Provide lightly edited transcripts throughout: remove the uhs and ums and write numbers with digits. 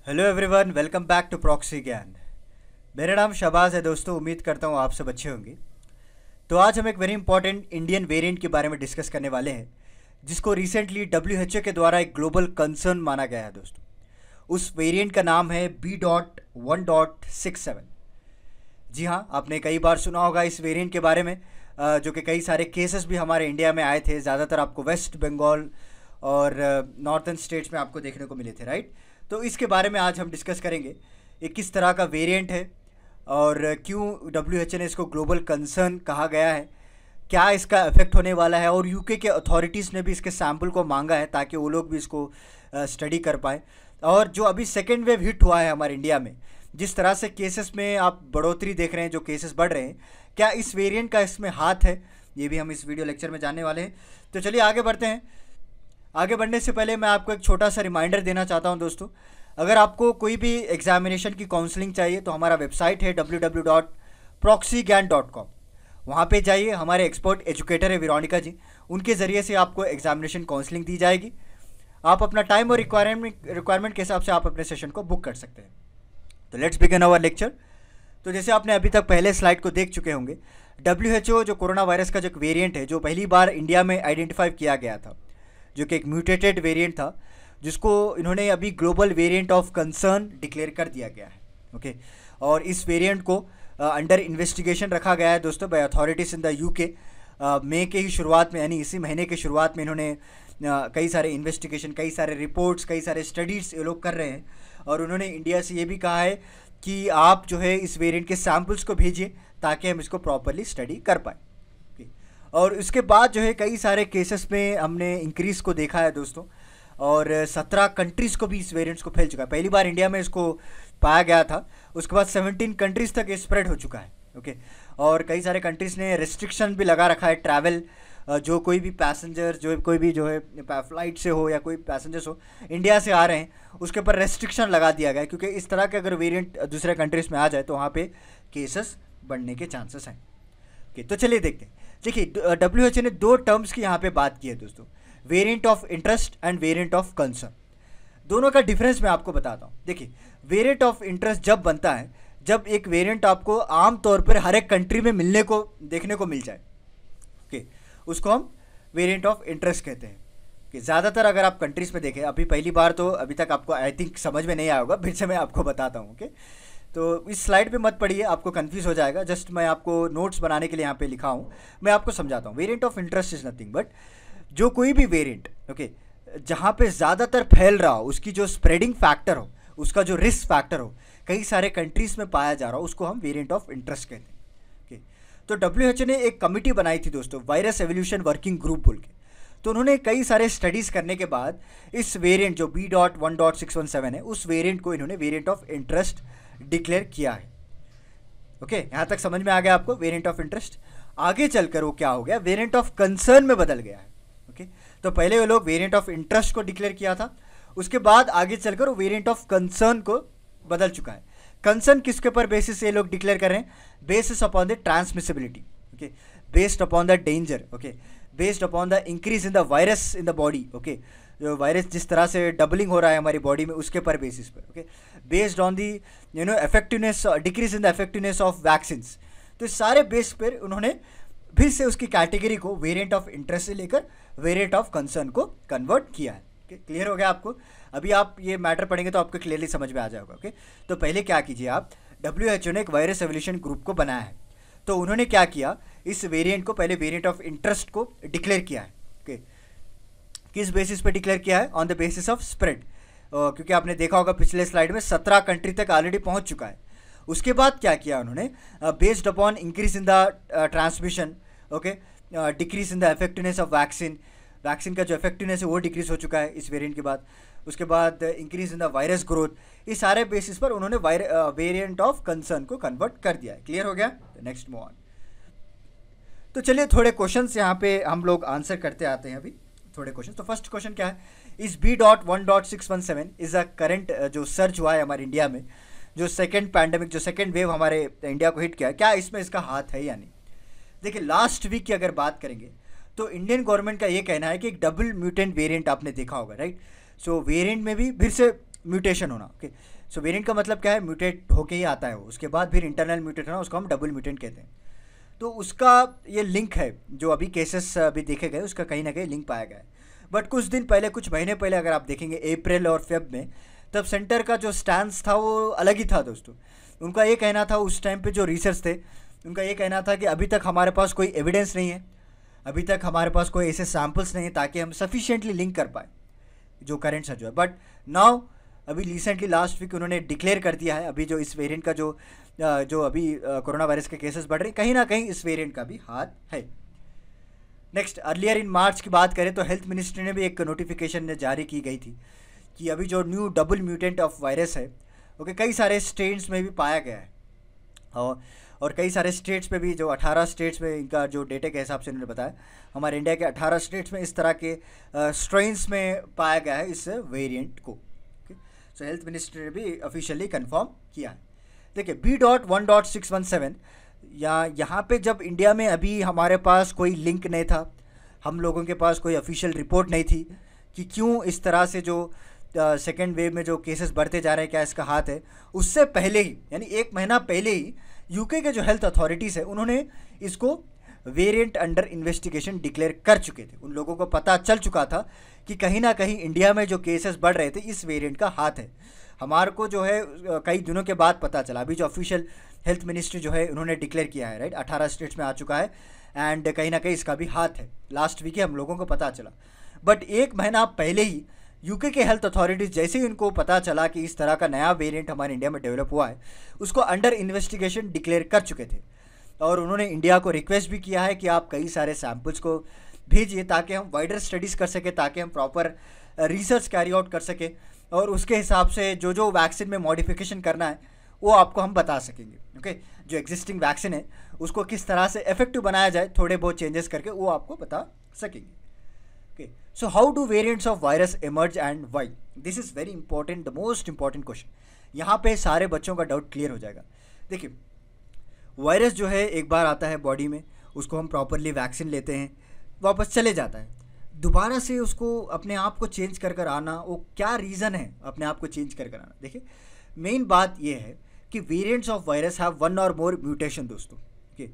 Hello everyone, welcome back to proxy Gyan. मेरा नाम शहबाज है दोस्तों। उम्मीद करता हूँ आप सब अच्छे होंगे। तो आज हम एक वेरी इंपॉर्टेंट इंडियन वेरिएंट के बारे में डिस्कस करने वाले हैं, जिसको रिसेंटली WHO के द्वारा एक ग्लोबल कंसर्न माना गया है दोस्तों। उस वेरिएंट का नाम है B.1.67। जी हाँ, आपने कई बार सुना होगा इस वेरिएंट के बारे में, जो कि कई सारे केसेस भी हमारे इंडिया में आए थे। ज़्यादातर आपको वेस्ट बंगाल और नॉर्थन स्टेट्स में आपको देखने को मिले थे, राइट। तो इसके बारे में आज हम डिस्कस करेंगे, ये किस तरह का वेरिएंट है और क्यों WHO ने इसको ग्लोबल कंसर्न कहा गया है, क्या इसका इफेक्ट होने वाला है, और यूके के अथॉरिटीज़ ने भी इसके सैम्पल को मांगा है ताकि वो लोग भी इसको स्टडी कर पाएँ। और जो अभी सेकेंड वेव हिट हुआ है हमारे इंडिया में, जिस तरह से केसेस में आप बढ़ोतरी देख रहे हैं, जो केसेस बढ़ रहे हैं, क्या इस वेरिएंट का इसमें हाथ है, ये भी हम इस वीडियो लेक्चर में जानने वाले हैं। तो चलिए आगे बढ़ते हैं। आगे बढ़ने से पहले मैं आपको एक छोटा सा रिमाइंडर देना चाहता हूं दोस्तों। अगर आपको कोई भी एग्जामिनेशन की काउंसलिंग चाहिए तो हमारा वेबसाइट है www.proxygyan.com। वहाँ पे जाइए, हमारे एक्सपर्ट एजुकेटर है वेरोनिका जी, उनके ज़रिए से आपको एग्जामिनेशन काउंसलिंग दी जाएगी। आप अपना टाइम और रिक्वायरमेंट के हिसाब से आप अपने सेशन को बुक कर सकते हैं। तो लेट्स बिगिन आवर लेक्चर। तो जैसे आपने अभी तक पहले स्लाइड को देख चुके होंगे, WHO जो कोरोना वायरस का जो वेरिएंट है, जो पहली बार इंडिया में आइडेंटिफाई किया गया था, जो कि एक म्यूटेटेड वेरिएंट था, जिसको इन्होंने अभी global variant of concern declare कर दिया गया है। ओके, और इस वेरिएंट को अंडर इन्वेस्टिगेशन रखा गया है दोस्तों by authorities in the UK. मई के ही शुरुआत में, यानी इसी महीने के शुरुआत में, इन्होंने कई सारे इन्वेस्टिगेशन, कई सारे रिपोर्ट्स, कई सारे स्टडीज़ ये लोग कर रहे हैं। और उन्होंने इंडिया से ये भी कहा है कि आप जो है इस वेरिएंट के सैम्पल्स को भेजिए ताकि हम इसको प्रॉपरली स्टडी कर पाएँ। और इसके बाद जो है कई सारे केसेस में हमने इंक्रीज़ को देखा है दोस्तों, और 17 कंट्रीज़ को भी इस वेरिएंट्स को फैल चुका है। पहली बार इंडिया में इसको पाया गया था, उसके बाद 17 कंट्रीज़ तक ये स्प्रेड हो चुका है। ओके, और कई सारे कंट्रीज़ ने रिस्ट्रिक्शन भी लगा रखा है ट्रैवल। जो कोई भी पैसेंजर, जो कोई भी जो है फ्लाइट से हो या कोई पैसेंजर्स हो इंडिया से आ रहे हैं, उसके ऊपर रेस्ट्रिक्शन लगा दिया गया है, क्योंकि इस तरह के अगर वेरिएंट दूसरे कंट्रीज़ में आ जाए तो वहाँ पे केसेस बढ़ने के चांसेस हैं। ओके, तो चलिए देखते हैं। देखिए, WHO ने दो टर्म्स की यहाँ पे बात की है दोस्तों, variant of interest end variant of concern. दोनों का डिफरेंस मैं आपको बताता हूँ। देखिए, वेरिएंट ऑफ इंटरेस्ट जब बनता है जब एक वेरिएंट आपको आम तौर पर हर एक कंट्री में मिलने को, देखने को मिल जाए। ओके, उसको हम वेरिएंट ऑफ इंटरेस्ट कहते हैं। कि ज़्यादातर अगर आप कंट्रीज़ में देखें, अभी पहली बार तो अभी तक आपको आई थिंक समझ में नहीं आया होगा, फिर से मैं आपको बताता हूँ। ओके, तो इस स्लाइड पे मत पढ़िए, आपको कंफ्यूज हो जाएगा। जस्ट मैं आपको नोट्स बनाने के लिए यहाँ पे लिखा हूँ, मैं आपको समझाता हूँ। Variant of interest is nothing but जो कोई भी वेरिएंट, ओके, जहाँ पे ज़्यादातर फैल रहा हो, उसकी जो स्प्रेडिंग फैक्टर हो, उसका जो रिस्क फैक्टर हो, कई सारे कंट्रीज़ में पाया जा रहा हो, उसको हम वेरिएंट ऑफ इंटरेस्ट कहते हैं। ओके, तो WHO ने एक कमिटी बनाई थी दोस्तों, वायरस एवोल्यूशन वर्किंग ग्रुप बोल के। तो उन्होंने कई सारे स्टडीज़ करने के बाद इस वेरिएंट जो B.1.617 है, उस वेरिएंट को इन्होंने वेरिएंट ऑफ इंटरेस्ट डिक्लेयर किया है। ओके, यहाँ तक समझ में आ गया आपको वेरिएंट ऑफ इंटरेस्ट। आगे चलकर वो क्या हो गया, वेरिएंट ऑफ कंसर्न में बदल गया है। ओके, तो पहले वो लोग वेरिएंट ऑफ इंटरेस्ट को डिक्लेयर किया था, उसके बाद आगे चलकर वो वेरिएंट ऑफ कंसर्न को बदल चुका है। कंसर्न किसके ऊपर बेसिस ये लोग डिक्लेयर कर रहे हैं, basis upon the transmissibility, okay, based upon the danger, okay, based upon the increase in the virus in the body. Okay, जो वायरस जिस तरह से डबलिंग हो रहा है हमारी बॉडी में, उसके पर बेसिस पर। Okay, based on the effectiveness, decrease in the effectiveness of vaccines. तो इस सारे बेस पर उन्होंने फिर से उसकी कैटेगरी को वेरिएंट ऑफ इंटरेस्ट से लेकर वेरिएंट ऑफ कंसर्न को कन्वर्ट किया है। क्लियर हो गया आपको? अभी आप ये मैटर पढ़ेंगे तो आपको क्लियरली समझ में आ जाएगा। ओके, तो पहले क्या कीजिए आप, WHO ने एक वायरस एवोल्यूशन ग्रुप को बनाया है। तो उन्होंने क्या किया, इस वेरिएंट को पहले वेरिएंट ऑफ इंटरेस्ट को डिक्लेयर किया है। ओके, किस बेसिस पे डिक्लेयर किया है, on the basis of spread. क्योंकि आपने देखा होगा पिछले स्लाइड में 17 कंट्री तक ऑलरेडी पहुंच चुका है। उसके बाद क्या किया उन्होंने, based upon increase in the transmission, okay, decrease in the effectiveness of vaccine, vaccine का जो इफेक्टिवनेस है वो डिक्रीज हो चुका है इस वेरिएंट के बाद। उसके बाद increase in the virus growth, इस सारे बेसिस पर उन्होंने वेरिएंट ऑफ कंसर्न को कन्वर्ट कर दिया है। क्लियर हो गया? Next move on. तो चलिए थोड़े क्वेश्चंस यहाँ पे हम लोग आंसर करते आते हैं अभी, थोड़े क्वेश्चन। तो फर्स्ट क्वेश्चन क्या है, इस B.1.617 इज अ करंट जो सर्च हुआ है हमारे इंडिया में, जो सेकेंड पैंडेमिक, जो सेकेंड वेव हमारे इंडिया को हिट किया, क्या इसमें इसका हाथ है या नहीं? देखिए, लास्ट वीक की अगर बात करेंगे तो इंडियन गवर्नमेंट का ये कहना है कि एक डबल म्यूटेंट वेरिएंट आपने देखा होगा, राइट। सो वेरिएंट में भी फिर से म्यूटेशन होना। ओके, सो वेरिएंट का मतलब क्या है, म्यूटेट होके ही आता है वो, उसके बाद फिर इंटरनल म्यूटेट होना, उसको हम डबल म्यूटेंट कहते हैं। तो उसका ये लिंक है, जो अभी केसेस अभी देखे गए उसका कहीं ना कहीं लिंक पाया गया है। बट कुछ दिन पहले, कुछ महीने पहले अगर आप देखेंगे अप्रैल और फेब में, तब सेंटर का जो स्टैंस था वो अलग ही था दोस्तों। उनका ये कहना था, उस टाइम पे जो रिसर्च थे उनका ये कहना था कि अभी तक हमारे पास कोई एविडेंस नहीं है, अभी तक हमारे पास कोई ऐसे सैम्पल्स नहीं है ताकि हम सफिशिएंटली लिंक कर पाए जो करंट सर्ज है। बट नाउ अभी रिसेंटली लास्ट वीक उन्होंने डिक्लेयर कर दिया है, अभी जो इस वेरिएंट का जो अभी कोरोना वायरस के केसेस बढ़ रहे हैं, कहीं ना कहीं इस वेरिएंट का भी हाथ है। नेक्स्ट, अर्लियर इन मार्च की बात करें तो हेल्थ मिनिस्ट्री ने भी एक नोटिफिकेशन जारी की गई थी कि अभी जो new double mutant of virus है, ओके, कई सारे स्टेट्स में भी पाया गया है। और कई सारे स्टेट्स में भी, जो 18 स्टेट्स में, इनका जो डेटा के हिसाब से उन्होंने बताया, हमारे इंडिया के 18 स्टेट्स में इस तरह के स्ट्रेन्स में पाया गया है इस वेरिएंट को। सो हेल्थ मिनिस्ट्री ने भी ऑफिशियली कंफर्म किया है। देखिए, B.1.617 यहाँ पे जब इंडिया में अभी हमारे पास कोई लिंक नहीं था, हम लोगों के पास कोई ऑफिशियल रिपोर्ट नहीं थी कि क्यों इस तरह से जो सेकेंड वेव में जो केसेस बढ़ते जा रहे हैं, क्या इसका हाथ है। उससे पहले ही, यानी 1 महीना पहले ही, यूके के जो हेल्थ अथॉरिटीज़ है उन्होंने इसको वेरिएंट अंडर इन्वेस्टिगेशन डिक्लेयर कर चुके थे। उन लोगों को पता चल चुका था कि कहीं ना कहीं इंडिया में जो केसेस बढ़ रहे थे, इस वेरिएंट का हाथ है। हमारे को जो है कई दिनों के बाद पता चला, अभी जो ऑफिशियल हेल्थ मिनिस्ट्री जो है उन्होंने डिक्लेयर किया है, राइट, 18 स्टेट्स में आ चुका है, एंड कहीं ना कहीं इसका भी हाथ है। लास्ट वीक ही हम लोगों को पता चला। बट 1 महीना पहले ही यूके के हेल्थ अथॉरिटीज़, जैसे ही उनको पता चला कि इस तरह का नया वेरिएंट हमारे इंडिया में डेवलप हुआ है, उसको अंडर इन्वेस्टिगेशन डिक्लेयर कर चुके थे। और उन्होंने इंडिया को रिक्वेस्ट भी किया है कि आप कई सारे सैम्पल्स को भेजिए ताकि हम वाइडर स्टडीज़ कर सकें, ताकि हम प्रॉपर रिसर्च कैरी आउट कर सकें, और उसके हिसाब से जो जो वैक्सीन में मॉडिफिकेशन करना है वो आपको हम बता सकेंगे। ओके, जो एग्जिस्टिंग वैक्सीन है उसको किस तरह से इफेक्टिव बनाया जाए, थोड़े बहुत चेंजेस करके, वो आपको बता सकेंगे। Okay, so how do variants of virus emerge and why? This is very important, the most important question. यहाँ पे सारे बच्चों का डाउट क्लियर हो जाएगा। देखिए, वायरस जो है एक बार आता है बॉडी में, उसको हम प्रॉपरली वैक्सीन लेते हैं, वापस चले जाता है। दोबारा से उसको अपने आप को चेंज कर आना, वो क्या रीज़न है अपने आप को चेंज कर आना? देखिए, मेन बात ये है कि वेरिएंट्स ऑफ वायरस हैव 1 और मोर म्यूटेशन दोस्तों। ओके,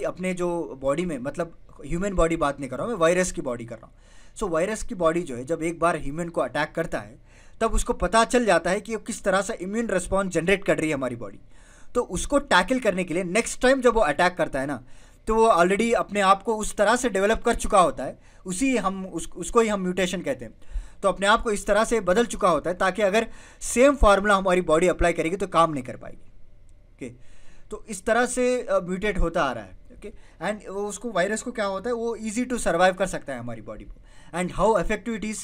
अपने जो बॉडी में, मतलब ह्यूमन बॉडी बात नहीं कर रहा हूँ मैं, वायरस की बॉडी कर रहा हूँ। सो वायरस की बॉडी जो है, जब एक बार ह्यूमन को अटैक करता है, तब उसको पता चल जाता है कि वो किस तरह से इम्यून रिस्पॉन्स जनरेट कर रही है हमारी बॉडी। तो उसको टैकल करने के लिए नेक्स्ट टाइम जब वो अटैक करता है ना, तो वो ऑलरेडी अपने आप को उस तरह से डेवलप कर चुका होता है, उसको ही हम म्यूटेशन कहते हैं। तो अपने आप को इस तरह से बदल चुका होता है ताकि अगर सेम फार्मूला हमारी बॉडी अप्लाई करेगी तो काम नहीं कर पाएगी। ओके, तो इस तरह से म्यूटेट होता आ रहा है। ओके, एंड उसको, वायरस को क्या होता है, वो इजी टू सर्वाइव कर सकता है हमारी बॉडी को। And how effective it is,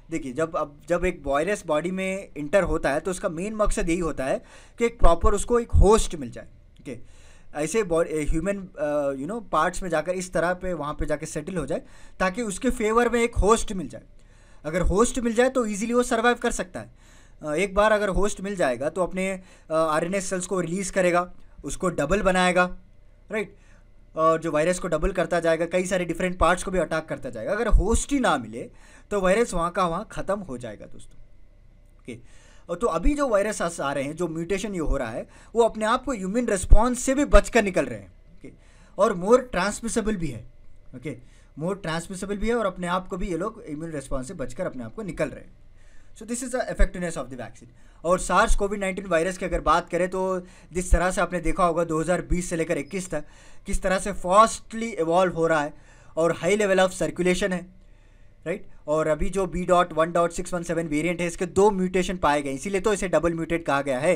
देखिए, जब एक वायरस बॉडी में इंटर होता है तो उसका मेन मकसद यही होता है कि एक प्रॉपर उसको एक होस्ट मिल जाए। ओके, ऐसे ह्यूमन पार्ट्स में जाकर इस तरह पे वहाँ पे जाकर सेटल हो जाए ताकि उसके फेवर में एक होस्ट मिल जाए। अगर होस्ट मिल जाए तो ईजिली वो सर्वाइव कर सकता है। एक बार अगर होस्ट मिल जाएगा तो अपने RNA सेल्स को रिलीज़ करेगा, उसको डबल बनाएगा, राइट, और जो वायरस को डबल करता जाएगा, कई सारे डिफरेंट पार्ट्स को भी अटैक करता जाएगा। अगर होस्ट ही ना मिले तो वायरस वहाँ का वहाँ ख़त्म हो जाएगा दोस्तों। ओके, और तो अभी जो वायरस आ रहे हैं, जो म्यूटेशन ये हो रहा है, वो अपने आप को इम्यून रिस्पॉन्स से भी बचकर निकल रहे हैं। ओके, और मोर ट्रांसमिसेबल भी है। ओके, मोर ट्रांसमिसेबल भी है, और अपने आप को भी ये लोग इम्यून रिस्पॉन्स से बचकर अपने आप को निकल रहे हैं। So this is the effectiveness of the vaccine. और सार्स कोविड-19 वायरस की अगर बात करें तो जिस तरह से आपने देखा होगा 2020 से लेकर 21 तक किस तरह से फास्टली इवॉल्व हो रहा है और हाई लेवल ऑफ सर्कुलेशन है, राइट। और अभी जो B.1.617 वेरिएंट है, इसके 2 म्यूटेशन पाए गए, इसीलिए तो इसे डबल म्यूटेट कहा गया है,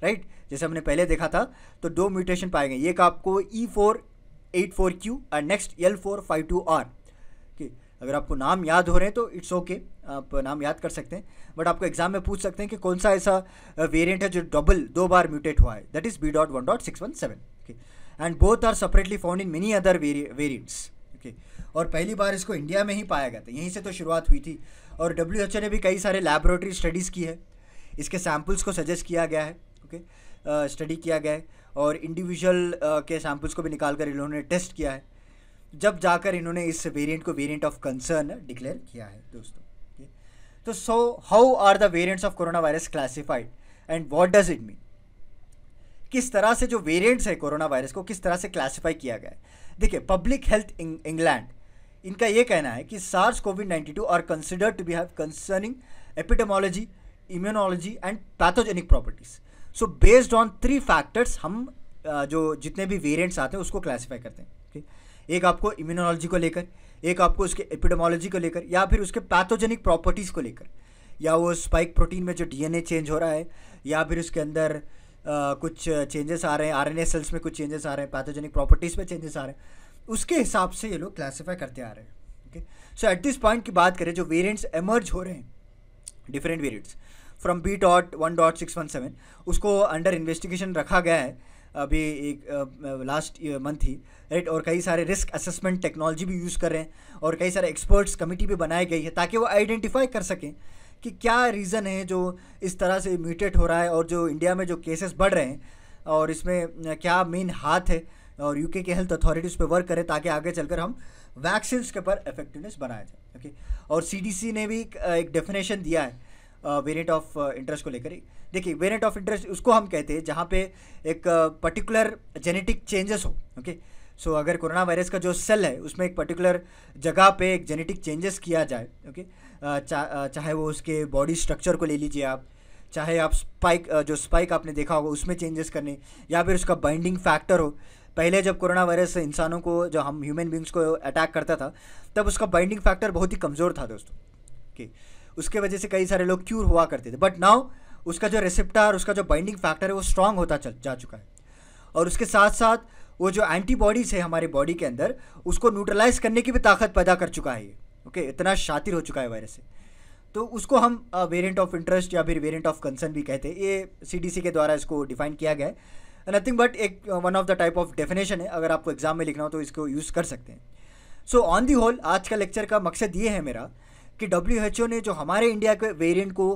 राइट। जैसे हमने पहले देखा था तो 2 म्यूटेशन पाए गए, एक आपको E484Q और नेक्स्ट L452R। अगर आपको नाम याद हो रहे हैं तो इट्स ओके, आप नाम याद कर सकते हैं, बट आपको एग्जाम में पूछ सकते हैं कि कौन सा ऐसा वेरिएंट है जो 2 बार म्यूटेट हुआ है, that is B.1.617। Okay, and both are separately found in many other variants. Okay, और पहली बार इसको इंडिया में ही पाया गया था, यहीं से तो शुरुआत हुई थी। और WHO ने भी कई सारे लैबोरेटरी स्टडीज़ की है, इसके सैम्पल्स को सजेस्ट किया गया है, ओके, स्टडी किया गया है, और इंडिविजुअल के सैम्पल्स को भी निकाल कर इन्होंने टेस्ट किया है, जब जाकर इन्होंने इस वेरिएंट को वेरिएंट ऑफ कंसर्न डिक्लेयर किया है दोस्तों। तो how are the variants of corona virus classified and what does it mean? किस तरह से जो वेरिएंट्स है कोरोना वायरस को किस तरह से क्लासिफाई किया गया है? देखिए, पब्लिक हेल्थ इंग्लैंड, इनका ये कहना है कि SARS COVID are considered to be have concerning epidemiology, immunology and pathogenic properties. So based on 3 factors हम जो जितने भी वेरिएंट्स आते हैं उसको क्लासिफाई करते हैं। okay? एक आपको इम्यूनोलॉजी को लेकर, एक आपको उसके एपिडेमोलॉजी को लेकर, या फिर उसके पैथोजेनिक प्रॉपर्टीज़ को लेकर, या वो स्पाइक प्रोटीन में जो डीएनए चेंज हो रहा है, या फिर उसके अंदर कुछ चेंजेस आ रहे हैं, आरएनए सेल्स में कुछ चेंजेस आ रहे हैं, पैथोजेनिक प्रॉपर्टीज़ में चेंजेस आ रहे हैं, उसके हिसाब से ये लोग क्लासीफाई करते आ रहे हैं। Okay, so at this point की बात करें, जो वेरिएंट्स एमर्ज हो रहे हैं, डिफरेंट वेरिएंट्स फ्रॉम B.1.617, उसको अंडर इन्वेस्टिगेशन रखा गया है अभी एक लास्ट मंथ ही, राइट। और कई सारे रिस्क असेसमेंट टेक्नोलॉजी भी यूज़ कर रहे हैं और कई सारे एक्सपर्ट्स कमिटी भी बनाई गई है ताकि वो आइडेंटिफाई कर सकें कि क्या रीज़न है जो इस तरह से म्यूटेट हो रहा है, और जो इंडिया में जो केसेस बढ़ रहे हैं और इसमें क्या मेन हाथ है, और यूके के हेल्थ अथॉरिटीज़ पे वर्क करें ताकि आगे चलकर हम वैक्सीन के ऊपर इफेक्टिवनेस बनाया जाए। ओके, और CDC ने भी एक डेफिनेशन दिया है वेरिएंट ऑफ इंटरेस्ट को लेकर। देखिए, वेरिएंट ऑफ इंटरेस्ट उसको हम कहते हैं जहाँ पे एक पर्टिकुलर जेनेटिक चेंजेस हो। ओके, सो अगर कोरोना वायरस का जो सेल है उसमें एक पर्टिकुलर जगह पे एक जेनेटिक चेंजेस किया जाए, ओके, चाहे वो उसके बॉडी स्ट्रक्चर को ले लीजिए आप, चाहे आप जो स्पाइक आपने देखा होगा उसमें चेंजेस करने, या फिर उसका बाइंडिंग फैक्टर हो। पहले जब कोरोना वायरस इंसानों को, जो हम ह्यूमन बींग्स को अटैक करता था, तब उसका बाइंडिंग फैक्टर बहुत ही कमज़ोर था दोस्तों। ओके, उसके वजह से कई सारे लोग क्यूर हुआ करते थे, बट नाउ उसका जो रिसेप्टर, उसका जो बाइंडिंग फैक्टर है वो स्ट्रांग होता जा चुका है, और उसके साथ साथ वो जो एंटीबॉडीज़ है हमारे बॉडी के अंदर, उसको न्यूट्रलाइज करने की भी ताकत पैदा कर चुका है ये। ओके, इतना शातिर हो चुका है वायरस से, तो उसको हम वेरिएंट ऑफ इंटरेस्ट या फिर वेरिएंट ऑफ कंसर्न भी कहते हैं। ये CDC के द्वारा इसको डिफाइन किया गया है, नथिंग बट एक one of the type of definition है। अगर आपको एग्जाम में लिखना हो तो इसको यूज़ कर सकते हैं। सो ऑन दी होल आज का लेक्चर का मकसद ये है मेरा कि WHO ने जो हमारे इंडिया के वेरिएंट को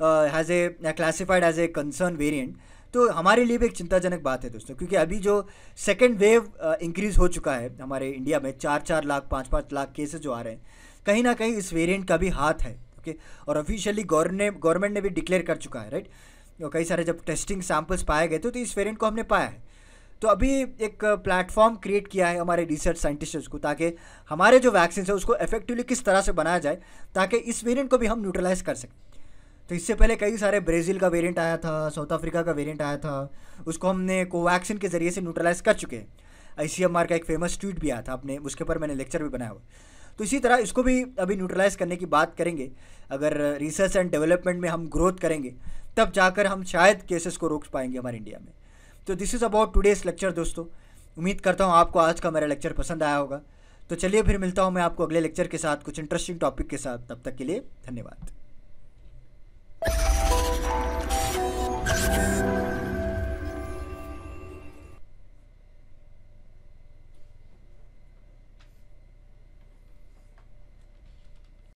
has a classified as a concern variant, तो हमारे लिए भी एक चिंताजनक बात है दोस्तों, क्योंकि अभी जो सेकेंड वेव इंक्रीज़ हो चुका है हमारे इंडिया में, 4-4 लाख 5-5 लाख केसेस जो आ रहे हैं, कहीं ना कहीं इस वेरिएंट का भी हाथ है। ओके, और ऑफिशियली गवर्नमेंट ने भी डिक्लेयर कर चुका है, राइट। कई सारे जब टेस्टिंग सैंपल्स पाए गए तो इस वेरिएंट को हमने पाया है। तो अभी एक प्लेटफॉर्म क्रिएट किया है हमारे रिसर्च साइंटिस्ट्स को, ताकि हमारे जो वैक्सीन है उसको इफेक्टिवली किस तरह से बनाया जाए ताकि इस वेरिएंट को भी हम न्यूट्रलाइज कर सकें। तो इससे पहले कई सारे ब्राज़ील का वेरिएंट आया था, साउथ अफ्रीका का वेरिएंट आया था, उसको हमने कोवैक्सीन के ज़रिए से न्यूट्रलाइज कर चुके हैं। ICMR का एक फेमस ट्वीट भी आया था अपने, उसके ऊपर मैंने लेक्चर भी बनाया हुआ। तो इसी तरह इसको भी अभी न्यूट्रलाइज करने की बात करेंगे। अगर रिसर्च एंड डेवलपमेंट में हम ग्रोथ करेंगे तब जाकर हम शायद केसेस को रोक पाएंगे हमारे इंडिया में। तो this is about today's lecture दोस्तों। उम्मीद करता हूँ आपको आज का मेरा लेक्चर पसंद आया होगा। तो चलिए फिर मिलता हूँ मैं आपको अगले लेक्चर के साथ कुछ इंटरेस्टिंग टॉपिक के साथ। तब तक के लिए धन्यवाद।